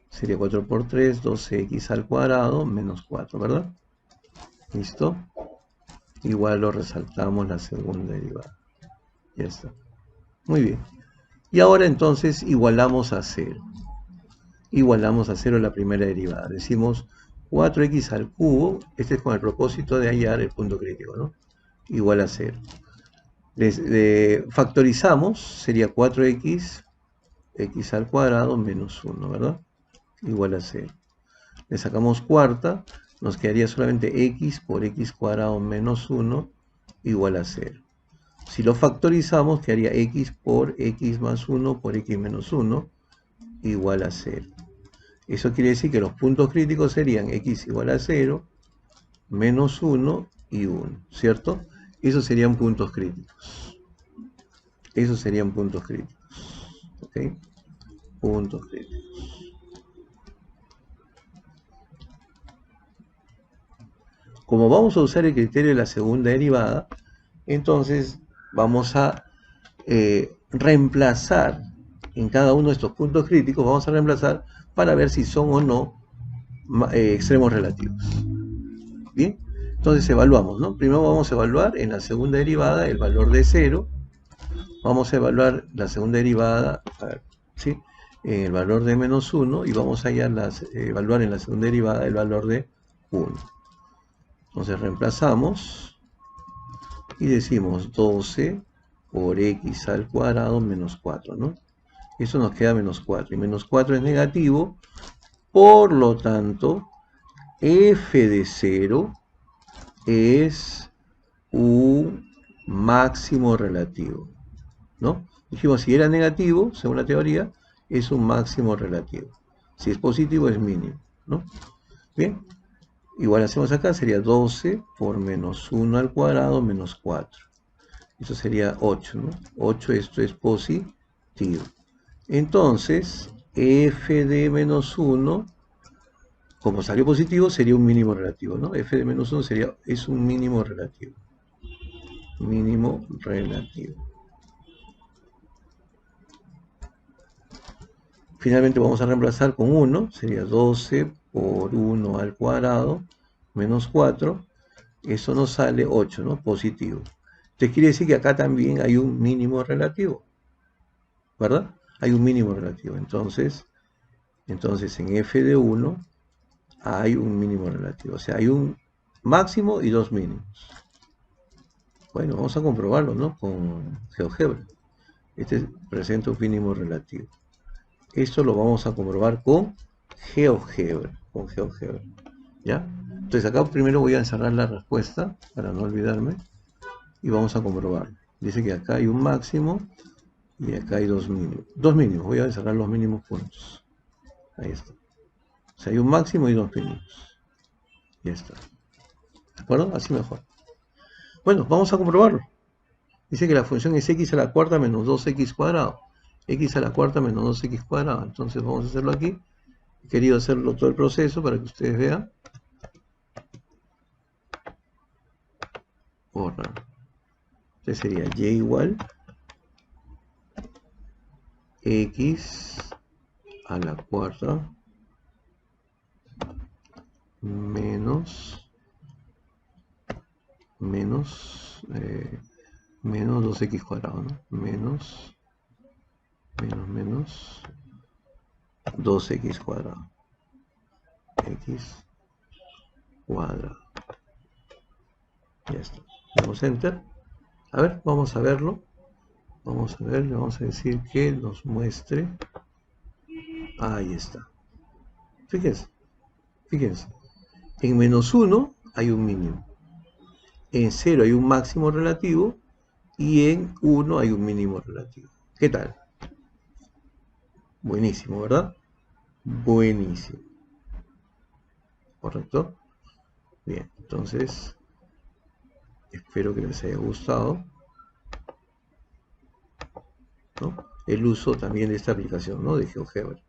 Sería 4 por 3, 12x al cuadrado menos 4, ¿verdad? ¿Listo? Igual lo resaltamos la segunda derivada. Ya está. Muy bien. Y ahora entonces igualamos a 0. igualamos a 0 la primera derivada. Decimos 4x al cubo, este es con el propósito de hallar el punto crítico, ¿no? Igual a 0. Factorizamos, sería 4x, x al cuadrado menos 1, ¿verdad? Igual a 0. Le sacamos cuarta, nos quedaría solamente x por x cuadrado menos 1 igual a 0. Si lo factorizamos, quedaría x por x más 1 por x menos 1 igual a 0. Eso quiere decir que los puntos críticos serían x igual a 0, menos 1 y 1, ¿cierto? Esos serían puntos críticos. Esos serían puntos críticos. ¿Ok? Puntos críticos. Como vamos a usar el criterio de la segunda derivada, entonces vamos a reemplazar en cada uno de estos puntos críticos, vamos a reemplazar para ver si son o no extremos relativos. Bien, entonces evaluamos, ¿no? Primero vamos a evaluar en la segunda derivada el valor de 0. Vamos a evaluar la segunda derivada, a ver, ¿sí? El valor de menos 1 y vamos a evaluar en la segunda derivada el valor de 1. Entonces reemplazamos y decimos 12 por x al cuadrado menos 4, ¿no? Eso nos queda menos 4, y menos 4 es negativo, por lo tanto, f de 0 es un máximo relativo, ¿no? Dijimos, si era negativo, según la teoría, es un máximo relativo. Si es positivo, es mínimo, ¿no? Bien, igual hacemos acá, sería 12 por menos 1 al cuadrado menos 4. Eso sería 8, ¿no? 8, esto es positivo. Entonces, f de menos 1, como salió positivo, sería un mínimo relativo, ¿no? F de menos 1 es un mínimo relativo. Mínimo relativo. Finalmente vamos a reemplazar con 1, sería 12 por 1 al cuadrado menos 4. Eso nos sale 8, ¿no? Positivo. Entonces quiere decir que acá también hay un mínimo relativo, ¿verdad? Hay un mínimo relativo. Entonces en f de 1 hay un mínimo relativo. O sea, hay un máximo y dos mínimos. Bueno, vamos a comprobarlo, ¿no? Con GeoGebra. Este presenta un mínimo relativo. Esto lo vamos a comprobar con GeoGebra. ¿Ya? Entonces acá primero voy a encerrar la respuesta para no olvidarme. Y vamos a comprobarlo. Dice que acá hay un máximo y acá hay dos mínimos. Dos mínimos. Voy a encerrar los mínimos puntos. Ahí está. O sea, hay un máximo y dos mínimos. Ya está. ¿De acuerdo? Así mejor. Bueno, vamos a comprobarlo. Dice que la función es x a la cuarta menos 2x cuadrado. X a la cuarta menos 2x cuadrado. Entonces vamos a hacerlo aquí. He querido hacerlo todo el proceso para que ustedes vean. Borrar. Entonces sería y igual x a la cuarta menos 2x cuadrado, ¿no? Menos 2x cuadrado. X cuadrado. Ya está. Damos enter. A ver, vamos a verlo. Vamos a ver, le vamos a decir que nos muestre. Ahí está. Fíjense. Fíjense. En menos 1 hay un mínimo. En 0 hay un máximo relativo. Y en 1 hay un mínimo relativo. ¿Qué tal? Buenísimo, ¿verdad? Buenísimo. ¿Correcto? Bien, entonces espero que les haya gustado, ¿no? El uso también de esta aplicación, ¿no? De GeoGebra.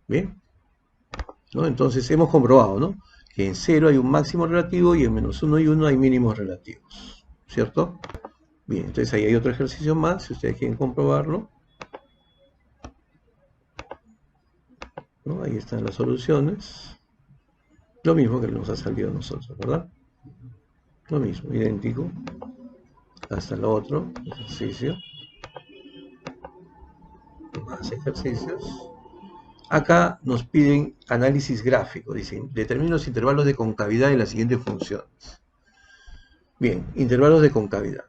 Bien, ¿no? Entonces hemos comprobado, ¿no? Que en 0 hay un máximo relativo y en menos 1 y 1 hay mínimos relativos, ¿cierto? Bien, entonces ahí hay otro ejercicio más, si ustedes quieren comprobarlo, ¿no? Ahí están las soluciones. Lo mismo que nos ha salido a nosotros, ¿verdad? Lo mismo, idéntico. Hasta el otro ejercicio. Más ejercicios. Acá nos piden análisis gráfico, dicen, determina los intervalos de concavidad de las siguientes funciones. Bien, intervalos de concavidad.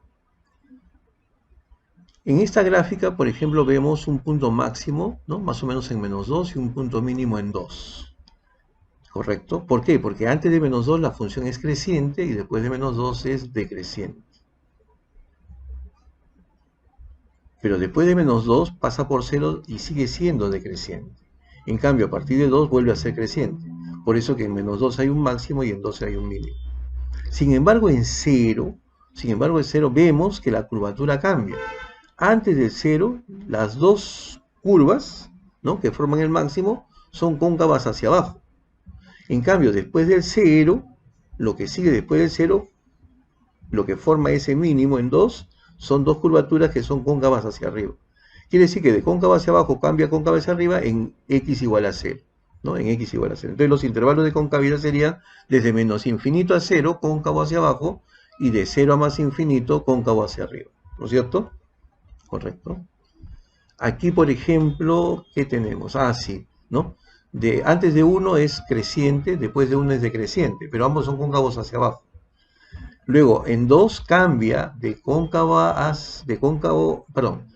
En esta gráfica, por ejemplo, vemos un punto máximo, ¿no? Más o menos en -2 y un punto mínimo en 2. ¿Correcto? ¿Por qué? Porque antes de -2 la función es creciente y después de -2 es decreciente. Pero después de -2 pasa por 0 y sigue siendo decreciente. En cambio, a partir de 2 vuelve a ser creciente. Por eso que en -2 hay un máximo y en 12 hay un mínimo. Sin embargo, en 0, vemos que la curvatura cambia. Antes del 0, las dos curvas, ¿no?, que forman el máximo son cóncavas hacia abajo. En cambio, después del 0, lo que sigue después del 0, lo que forma ese mínimo en 2, son dos curvaturas que son cóncavas hacia arriba. Quiere decir que de cóncava hacia abajo cambia a cóncava hacia arriba en x igual a 0. ¿No? En x igual a 0. Entonces los intervalos de concavidad serían desde menos infinito a 0, cóncavo hacia abajo, y de 0 a más infinito, cóncavo hacia arriba. ¿No es cierto? Correcto. Aquí, por ejemplo, ¿qué tenemos? Ah, sí, ¿no? Antes de 1 es creciente, después de 1 es decreciente, pero ambos son cóncavos hacia abajo. Luego, en 2 cambia de cóncavo, perdón,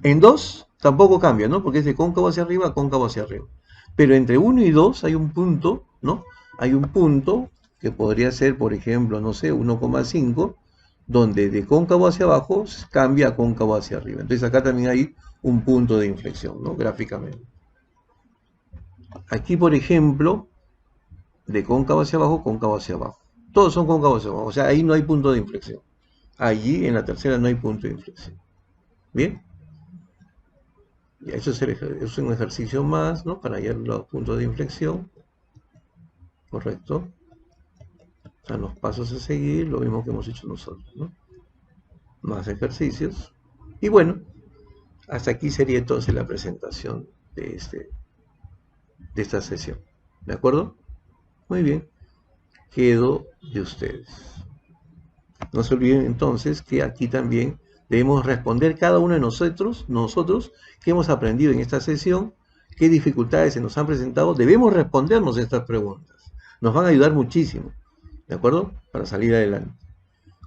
en 2 tampoco cambia, ¿no? Porque es de cóncavo hacia arriba a cóncavo hacia arriba. Pero entre 1 y 2 hay un punto, ¿no? Hay un punto que podría ser, por ejemplo, no sé, 1,5, donde de cóncavo hacia abajo cambia a cóncavo hacia arriba. Entonces acá también hay un punto de inflexión, ¿no? Gráficamente. Aquí, por ejemplo, de cóncavo hacia abajo, cóncavo hacia abajo. Todos son cóncavos hacia abajo, o sea, ahí no hay punto de inflexión. Allí, en la tercera, no hay punto de inflexión. ¿Bien? Y eso es un ejercicio más, ¿no? Para hallar los puntos de inflexión. Correcto. Están los pasos a seguir, lo mismo que hemos hecho nosotros, ¿no? Más ejercicios. Y bueno, hasta aquí sería entonces la presentación de esta sesión. ¿De acuerdo? Muy bien. Quedo de ustedes. No se olviden entonces que aquí también debemos responder cada uno de nosotros qué hemos aprendido en esta sesión, qué dificultades se nos han presentado. Debemos respondernos estas preguntas. Nos van a ayudar muchísimo, ¿de acuerdo? Para salir adelante.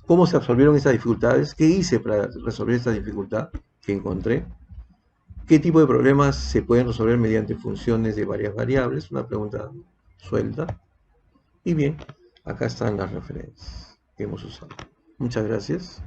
¿Cómo se resolvieron estas dificultades? ¿Qué hice para resolver esta dificultad que encontré? ¿Qué tipo de problemas se pueden resolver mediante funciones de varias variables? Una pregunta suelta. Y bien, acá están las referencias que hemos usado. Muchas gracias.